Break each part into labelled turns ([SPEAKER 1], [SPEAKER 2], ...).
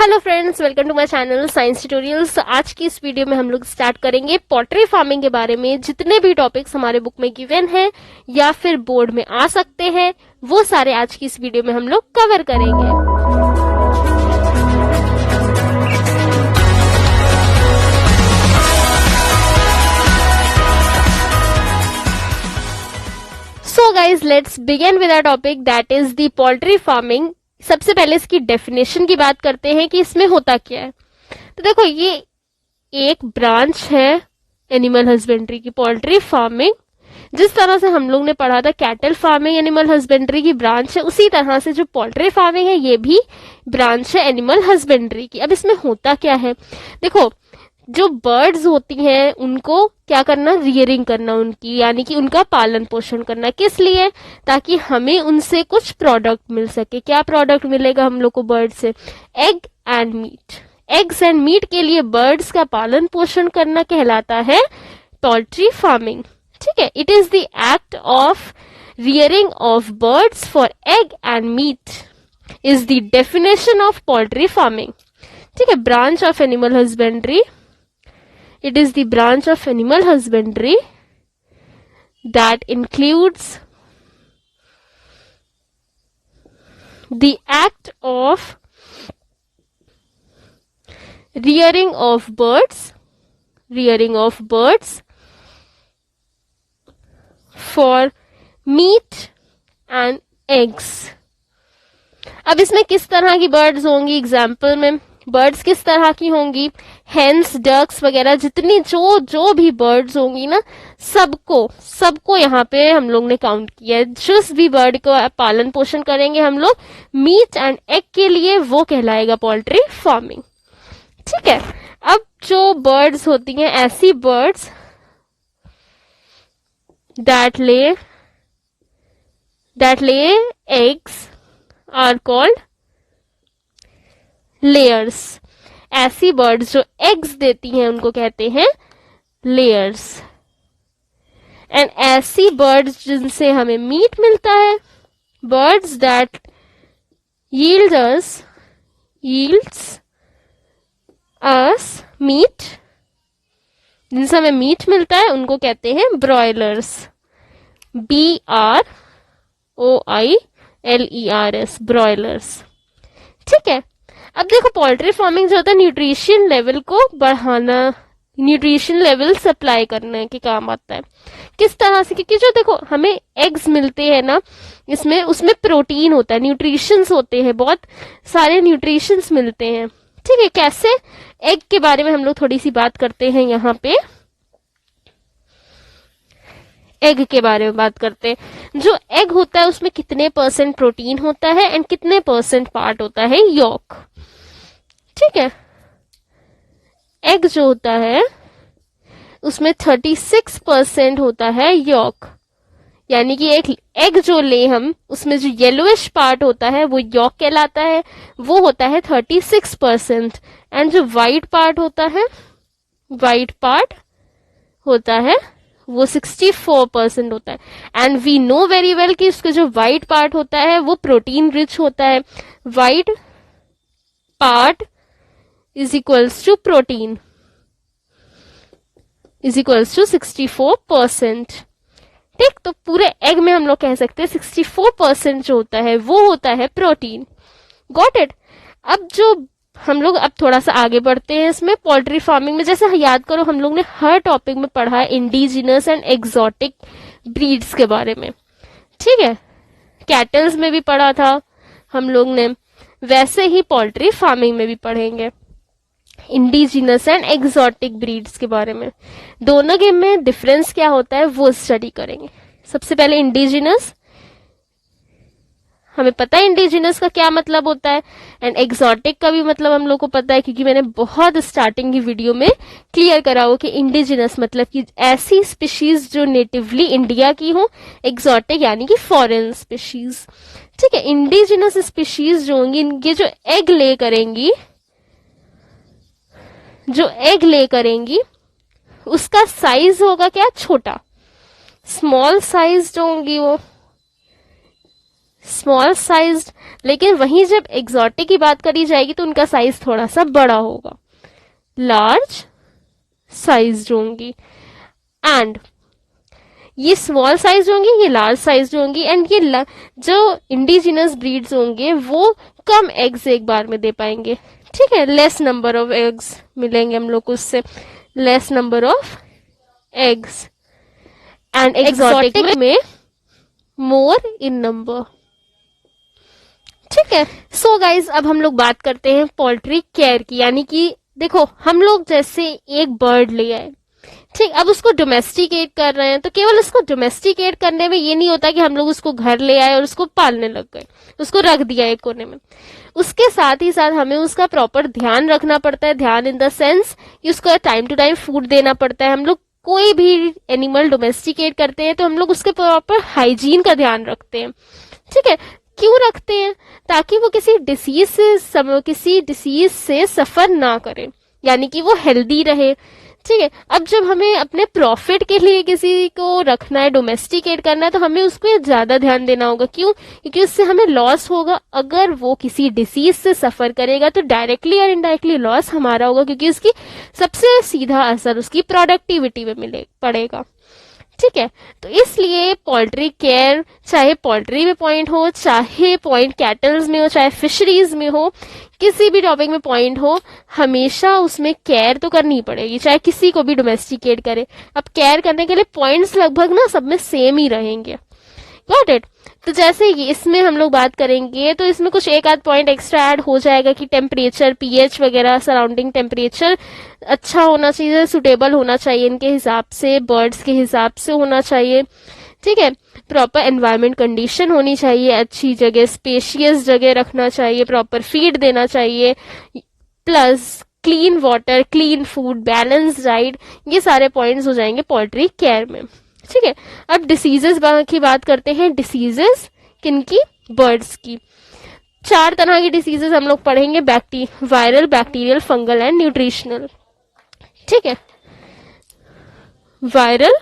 [SPEAKER 1] Hello friends, welcome to my channel science tutorials. आज की इस वीडियो में हम लोग स्टार्ट करेंगे पोल्ट्री फार्मिंग के बारे में। जितने भी टॉपिक्स हमारे बुक में गिवन हैं या फिर बोर्ड में आ सकते हैं, वो सारे आज की इस वीडियो में हम लोग कवर करेंगे। So guys, let's begin with a topic that is the poultry farming. सबसे पहले इसकी डेफिनेशन की बात करते हैं कि इसमें होता क्या है। तो देखो, ये एक ब्रांच है एनिमल हस्बेंड्री की, पोल्ट्री फार्मिंग। जिस तरह से हम लोग ने पढ़ा था कैटल फार्मिंग एनिमल हस्बेंड्री की ब्रांच है, उसी तरह से जो पोल्ट्री फार्मिंग है ये भी ब्रांच है एनिमल हस्बेंड्री की। अब इसमें होता क्या है, देखो, जो बर्ड्स होती हैं उनको क्या करना, रियरिंग करना उनकी, यानी कि उनका पालन पोषण करना। किस लिए? ताकि हमें उनसे कुछ प्रोडक्ट मिल सके। क्या प्रोडक्ट मिलेगा हम लोग को बर्ड से? Egg and meat. Eggs and meat के लिए बर्ड्स का पालन पोषण करना कहलाता है पोल्ट्री फार्मिंग। ठीक है, it is the act of rearing of birds for egg and meat is the definition of poultry farming. ठीक है, branch of animal husbandry, it is the branch of animal husbandry that includes the act of rearing of birds for meat and eggs. अब इसमें किस तरह की birds होंगी? Example में birds किस तरह की होंगी? हेन्स, डक्स वगैरह, जितनी जो भी बर्ड्स होंगी ना, सबको यहाँ पे हम लोग ने काउंट किया है। जिस भी बर्ड को पालन पोषण करेंगे हम लोग मीट एंड एग के लिए, वो कहलाएगा पोल्ट्री फार्मिंग। ठीक है, अब जो बर्ड्स होती हैं, ऐसी birds that lay eggs are called layers. ऐसी बर्ड्स जो एग्स देती हैं उनको कहते हैं लेयर्स। एंड ऐसी बर्ड्स जिनसे हमें मीट मिलता है, birds that yields us meat, जिनसे हमें मीट मिलता है, उनको कहते हैं ब्रॉयलर्स। BROILERS, broilers. ठीक है, अब देखो, पोल्ट्री फार्मिंग जो होता है न्यूट्रिशन लेवल को बढ़ाना, न्यूट्रिशन लेवल सप्लाई करने के काम आता है। किस तरह से? क्योंकि जो देखो हमें एग्स मिलते हैं ना, उसमें प्रोटीन होता है, न्यूट्रिशंस होते हैं, बहुत सारे न्यूट्रिशंस मिलते हैं। ठीक है, कैसे? एग के बारे में हम लोग थोड़ी सी बात करते हैं। यहाँ पे एग के बारे में बात करते हैं। जो एग होता है उसमें कितने % प्रोटीन होता है एंड कितने % पार्ट होता है यॉक। ठीक है, एग जो होता है उसमें 36% होता है यॉक, यानी कि एक एग जो ले हम, उसमें जो येलोइश पार्ट होता है वो यॉक कहलाता है, वो होता है 36%। एंड जो व्हाइट पार्ट होता है वो 64% होता है। And we know very well कि उसका जो व्हाइट पार्ट होता है वो प्रोटीन रिच होता है। White part is equals to protein is equals to 64%। ठीक, तो पूरे एग में हम लोग कह सकते हैं 64% जो होता है वो होता है प्रोटीन। Got it? अब जो हम लोग अब थोड़ा सा आगे बढ़ते हैं इसमें पोल्ट्री फार्मिंग में। जैसे याद करो, हम लोग ने हर टॉपिक में पढ़ा है इंडिजिनस एंड एग्जॉटिक ब्रीड्स के बारे में। ठीक है, कैटल्स में भी पढ़ा था हम लोग ने, वैसे ही पोल्ट्री फार्मिंग में भी पढ़ेंगे इंडिजिनस एंड एग्जॉटिक ब्रीड्स के बारे में। दोनों के में डिफरेंस क्या होता है वो स्टडी करेंगे। सबसे पहले इंडिजिनस, हमें पता है इंडिजिनस का क्या मतलब होता है, एंड एग्जॉटिक का भी मतलब हम लोग को पता है, क्योंकि मैंने बहुत स्टार्टिंग की वीडियो में क्लियर करा हो कि इंडिजिनस मतलब कि ऐसी स्पीशीज जो नेटिवली इंडिया की हो, एग्जॉटिक यानी कि फॉरेन स्पीशीज। ठीक है, इंडिजिनस स्पीशीज जो होंगी, इनके जो एग ले करेंगी उसका साइज होगा क्या? छोटा, स्मॉल साइज जो होंगी वो स्मॉल साइज्ड, लेकिन वहीं जब एग्जॉटिक की बात करी जाएगी तो उनका साइज थोड़ा सा बड़ा होगा, लार्ज साइज्ड होंगी। एंड ये स्मॉल साइज होंगी, ये लार्ज साइज होंगी। एंड ये जो इंडिजिनस ब्रीड्स होंगे वो कम एग्स एक बार में दे पाएंगे, ठीक है, लेस नंबर ऑफ एग्स मिलेंगे हम लोग को उससे, less number of eggs. And exotic में मोर इन नंबर, ठीक है। सो गाइज, अब हम लोग बात करते हैं पोल्ट्री केयर की। यानी कि देखो, हम लोग जैसे एक बर्ड ले आए, ठीक, अब उसको डोमेस्टिकेट कर रहे हैं, तो केवल उसको डोमेस्टिकेट करने में ये नहीं होता कि हम लोग उसको घर ले आए और उसको पालने लग गए, उसको रख दिया एक कोने में। उसके साथ ही साथ हमें उसका प्रॉपर ध्यान रखना पड़ता है। ध्यान इन द सेंस कि उसको टाइम टू टाइम फूड देना पड़ता है। हम लोग कोई भी एनिमल डोमेस्टिकेट करते हैं तो हम लोग उसके प्रॉपर हाइजीन का ध्यान रखते हैं, ठीक है। क्यों रखते हैं? ताकि वो किसी डिसीज से सफर ना करे, यानी कि वो हेल्दी रहे, ठीक है। अब जब हमें अपने प्रॉफिट के लिए किसी को रखना है, डोमेस्टिकेट करना है, तो हमें उसको ज्यादा ध्यान देना होगा। क्यों? क्योंकि उससे हमें लॉस होगा। अगर वो किसी डिसीज से सफर करेगा तो डायरेक्टली और इनडायरेक्टली लॉस हमारा होगा, क्योंकि उसकी सबसे सीधा असर उसकी प्रोडक्टिविटी में पड़ेगा, ठीक है। तो इसलिए पोल्ट्री केयर, चाहे पोल्ट्री में पॉइंट हो, चाहे पॉइंट कैटल्स में हो, चाहे फिशरीज में हो, किसी भी टॉपिक में पॉइंट हो, हमेशा उसमें केयर तो करनी पड़ेगी, चाहे किसी को भी डोमेस्टिकेट करे। अब केयर करने के लिए पॉइंट्स लगभग ना सब में सेम ही रहेंगे, गॉट इट। तो जैसे इसमें हम लोग बात करेंगे तो इसमें कुछ एक आध पॉइंट एक्स्ट्रा ऐड हो जाएगा कि टेम्परेचर, पीएच वगैरह, सराउंडिंग टेम्परेचर अच्छा होना चाहिए, सुटेबल होना चाहिए इनके हिसाब से, बर्ड्स के हिसाब से होना चाहिए, ठीक है। प्रॉपर एनवायरमेंट कंडीशन होनी चाहिए, अच्छी जगह, स्पेशियस जगह रखना चाहिए, प्रॉपर फीड देना चाहिए, plus clean water, clean food, balance diet, ये सारे पॉइंट्स हो जाएंगे पोल्ट्री केयर में, ठीक है। अब डिसीजेस की बात करते हैं। डिसीजेस किनकी? बर्ड्स की। 4 तरह की डिसीजेस हम लोग पढ़ेंगे, viral, bacterial, fungal and nutritional, ठीक है। Viral,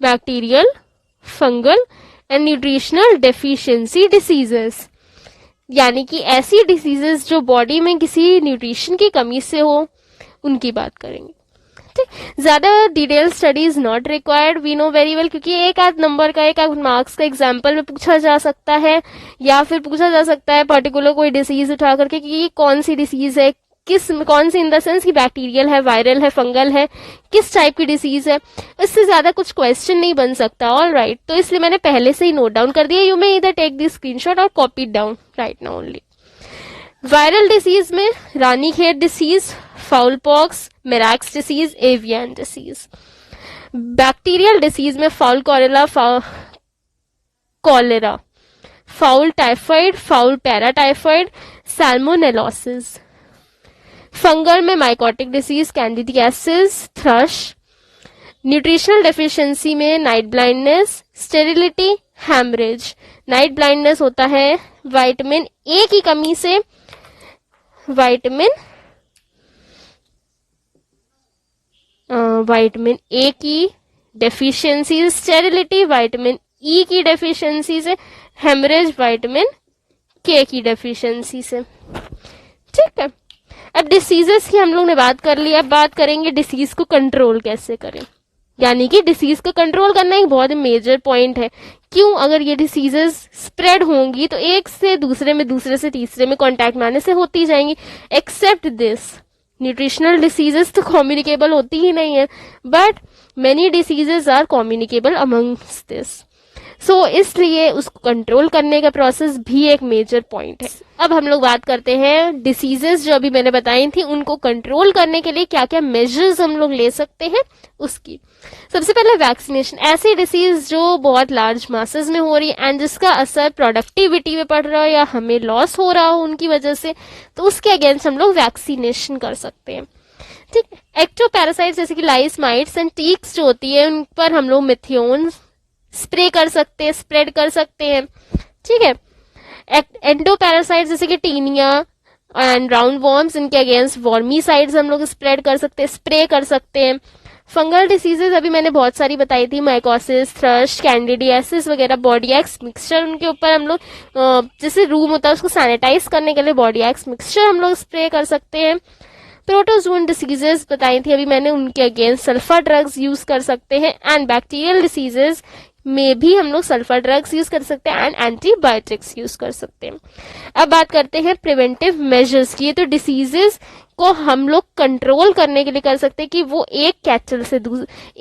[SPEAKER 1] bacterial, fungal and nutritional deficiency diseases, यानी कि ऐसी डिसीजेस जो बॉडी में किसी न्यूट्रिशन की कमी से हो, उनकी बात करेंगे, ठीक। ज्यादा detail studies not required, we know very well, क्योंकि एक आध नंबर का, एक आध मार्क्स का एग्जाम्पल में पूछा जा सकता है, या फिर पूछा जा सकता है पर्टिकुलर कोई डिसीज उठा करके कि ये कौन सी डिसीज है, कौन सी इन द सेंस कि बैक्टीरियल है, वायरल है, फंगल है, किस टाइप की डिसीज है। इससे ज्यादा कुछ क्वेश्चन नहीं बन सकता, ऑल राइट। तो इसलिए मैंने पहले से ही नोट डाउन कर दिया। यू मे इधर टेक दिस स्क्रीनशॉट और copy down right now only. Viral disease में Ranikhet disease, fowl pox, Marek's disease, avian disease. Bacterial disease में fowl cholera, fowl typhoid, fowl paratyphoid, salmonellosis. Fungal में mycotic disease, candidiasis, thrush. Nutritional deficiency में night blindness, sterility, haemorrhage. Night blindness होता है vitamin A की कमी से, vitamin A की deficiency, sterility vitamin E की डेफिशिएंसी से, हेमरेज विटामिन के की डेफिशिएंसी से, ठीक है। अब डिसीजेस की हम लोग ने बात कर ली, अब बात करेंगे डिसीज को कंट्रोल कैसे करें। यानी कि डिसीज को कंट्रोल करना एक बहुत मेजर पॉइंट है। क्यों? अगर ये डिसीजेस स्प्रेड होंगी तो एक से दूसरे में, दूसरे से तीसरे में कांटेक्ट में आने से होती जाएंगी। एक्सेप्ट दिस, न्यूट्रिशनल डिसीजेस तो कम्युनिकेबल होती ही नहीं है, but many diseases are communicable amongst this. So इसलिए उसको कंट्रोल करने का प्रोसेस भी एक मेजर पॉइंट है। अब हम लोग बात करते हैं डिसीजेस जो अभी मैंने बताई थी, उनको कंट्रोल करने के लिए क्या क्या मेजर्स हम लोग ले सकते हैं उसकी। सबसे पहले वैक्सीनेशन। ऐसी डिसीज जो बहुत लार्ज मासेस में हो रही है एंड जिसका असर प्रोडक्टिविटी में पड़ रहा है या हमें लॉस हो रहा हो उनकी वजह से, तो उसके अगेंस्ट हम लोग वैक्सीनेशन कर सकते हैं, ठीक। एक्टोपैरासाइट्स जैसे कि लाइस, माइट्स एंड टीक्स जो होती है, उन पर हम लोग मिथियोन स्प्रे कर सकते हैं, स्प्रेड कर सकते हैं, ठीक है। एंडोपैरासाइट्स जैसे कि टीनिया एंड राउंड वॉर्म्स, इनके अगेंस्ट वॉर्मीसाइड्स हम लोग स्प्रेड कर सकते हैं, स्प्रे कर सकते हैं। फंगल डिसीजेज अभी मैंने बहुत सारी बताई थी, माइकोसिस, थ्रश, कैंडिडियासिस वगैरह, बॉडी एक्स मिक्सचर उनके ऊपर हम लोग जैसे रूम होता है उसको सैनिटाइज करने के लिए बॉडी एक्स मिक्सचर हम लोग स्प्रे कर सकते हैं। प्रोटोजोन डिसीजेस बताई थी अभी मैंने, उनके अगेंस्ट सल्फर ड्रग्स यूज कर सकते हैं। एंड बैक्टीरियल डिसीजेस में भी हम लोग सल्फर ड्रग्स यूज कर सकते हैं एंड एंटीबायोटिक्स यूज कर सकते हैं। अब बात करते हैं प्रिवेंटिव मेजर्स की। ये तो डिसीजेस को हम लोग कंट्रोल करने के लिए कर सकते हैं कि वो एक कैटल से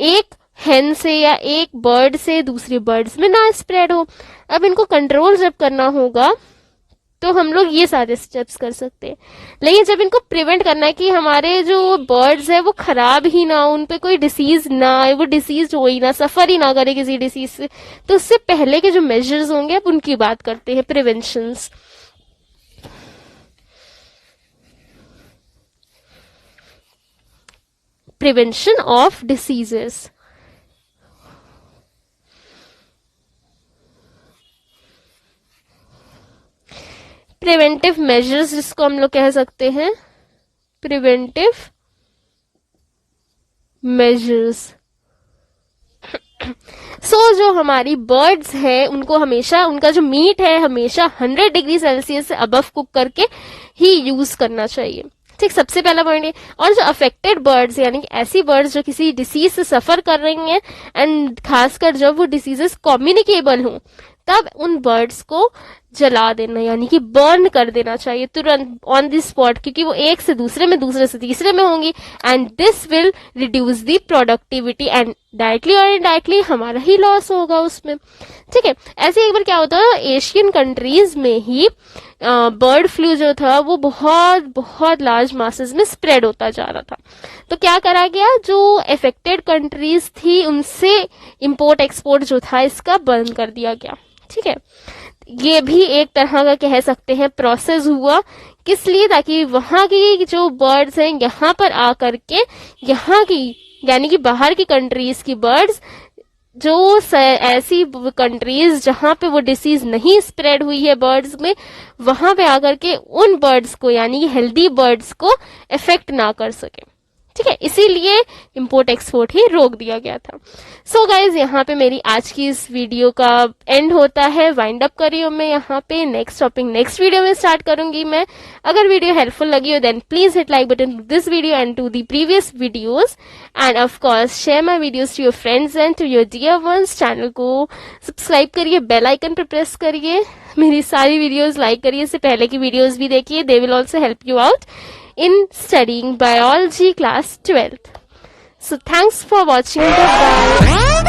[SPEAKER 1] एक हेन से या एक बर्ड से दूसरी बर्ड्स में ना स्प्रेड हो। अब इनको कंट्रोल जब करना होगा तो हम लोग ये सारे स्टेप्स कर सकते हैं। लेकिन जब इनको प्रिवेंट करना है कि हमारे जो बर्ड्स है वो खराब ही ना हो, उन पे कोई डिसीज ना आए, वो डिसीज हो ही ना, सफर ही ना करे किसी डिसीज से, तो उससे पहले के जो मेजर्स होंगे अब उनकी बात करते हैं, preventions. Prevention of diseases. Preventive measures जिसको हम लोग कह सकते हैं, प्रिवेंटिव मेजर्स। जो हमारी बर्ड्स है उनको हमेशा, उनका जो मीट है हमेशा 100 डिग्री सेल्सियस से अबव कुक करके ही यूज करना चाहिए। ठीक, सबसे पहला पॉइंट है। और जो अफेक्टेड बर्ड्स यानी कि ऐसी बर्ड्स जो किसी डिसीज से सफर कर रही हैं एंड खासकर जब वो डिसीजेस कम्युनिकेबल हों, तब उन बर्ड्स को जला देना यानी कि बर्न कर देना चाहिए तुरंत ऑन द स्पॉट, क्योंकि वो एक से दूसरे में, दूसरे से तीसरे में होंगी and this will reduce the productivity and directly और इनडायरेक्टली हमारा ही लॉस होगा उसमें। ठीक है, ऐसे एक बार क्या होता है, एशियन कंट्रीज में ही बर्ड फ्लू जो था वो बहुत बहुत लार्ज मासेस में स्प्रेड होता जा रहा था। तो क्या करा गया, जो अफेक्टेड कंट्रीज थी उनसे इंपोर्ट एक्सपोर्ट जो था इसका बंद कर दिया गया। ठीक है, ये भी एक तरह का कह सकते हैं प्रोसेस हुआ, किस लिए, ताकि वहां की जो बर्ड्स हैं यहाँ पर आकर के यहाँ की यानी कि बाहर की कंट्रीज की बर्ड्स, जो ऐसी कंट्रीज जहां पे वो डिसीज नहीं स्प्रेड हुई है बर्ड्स में, वहां पे आकर के उन बर्ड्स को यानी कि हेल्दी बर्ड्स को इफेक्ट ना कर सके। ठीक है, इसीलिए इंपोर्ट एक्सपोर्ट ही रोक दिया गया था। सो गाइज, यहाँ पे मेरी आज की इस वीडियो का एंड होता है, वाइंड अप कर रही हूँ मैं यहाँ पे। नेक्स्ट टॉपिक नेक्स्ट वीडियो में स्टार्ट करूंगी मैं। अगर वीडियो हेल्पफुल लगी हो then please hit like button to this video and to the previous videos and of course share my videos to your friends and to your dear ones. Channel को subscribe करिए, bell icon पर press करिए, मेरी सारी videos like करिए, इससे पहले की वीडियोज भी देखिए, they will also help you out in studying biology class 12th. So thanks for watching. Bye.